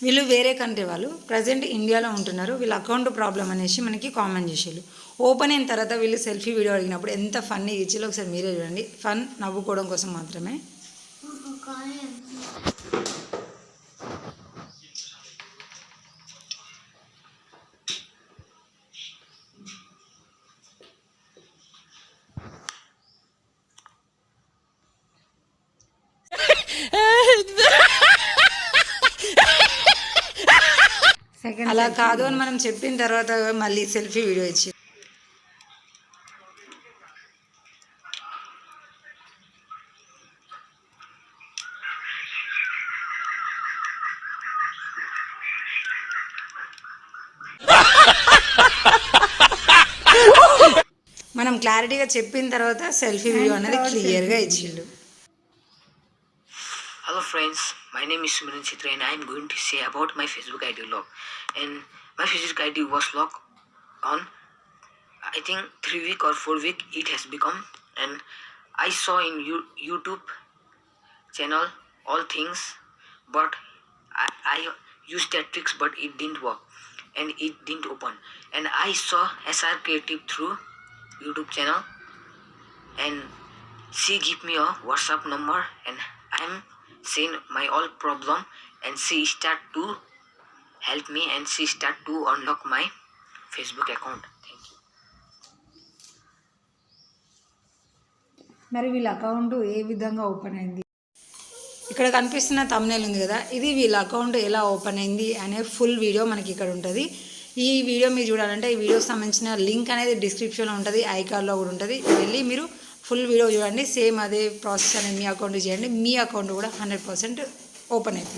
వీళ్ళు వేరే కంట్రీ వాళ్ళు, ప్రజెంట్ ఇండియాలో ఉంటున్నారు. వీళ్ళ అకౌంట్ ప్రాబ్లం అనేసి మనకి కామెంట్ చేసేళ్ళు. ఓపెన్ అయిన తర్వాత వీళ్ళు సెల్ఫీ వీడియో అడిగినప్పుడు ఎంత ఫన్నీ ఇచ్చిలో ఒకసారి మీరే చూడండి. ఫన్ నవ్వుకోవడం కోసం మాత్రమే. అలా కాదు అని మనం చెప్పిన తర్వాత మళ్ళీ సెల్ఫీ వీడియో ఇచ్చి మనం క్లారిటీగా చెప్పిన తర్వాత సెల్ఫీ వీడియో అనేది క్లియర్గా ఇచ్చిండు. Hello friends, my name is Sumiran Chitra and I am going to say about my Facebook ID log. And my Facebook ID was logged on I think 3 week or 4 week it has become, and I saw in YouTube channel all things, but I used that tricks but it didn't work and it didn't open. And I saw SR Creative through YouTube channel and she give me a WhatsApp number and I'm saying my all problem and she start to help me and she start to unlock my Facebook account. Thank you. మరి వీళ్ళ account ఏ విధంగా open అయింది, ఇక్కడ కనిపిస్తున్న thumbnail ఉంది కదా, ఇది వీళ్ళ అకౌంట్ ఎలా ఓపెన్ అయింది అనే ఫుల్ వీడియో మనకి ఇక్కడ ఉంటుంది. ఈ వీడియో మీరు చూడాలంటే ఈ వీడియోకి సంబంధించిన లింక్ అనేది డిస్క్రిప్షన్లో ఉంటుంది, ఐకార్డ్లో కూడా ఉంటుంది. వెళ్ళి మీరు ఫుల్ వీడియో చూడండి. సేమ్ అదే ప్రాసెస్ అనేది మీ అకౌంట్ చేయండి, మీ అకౌంట్ కూడా 100% ఓపెన్ అవుతుంది.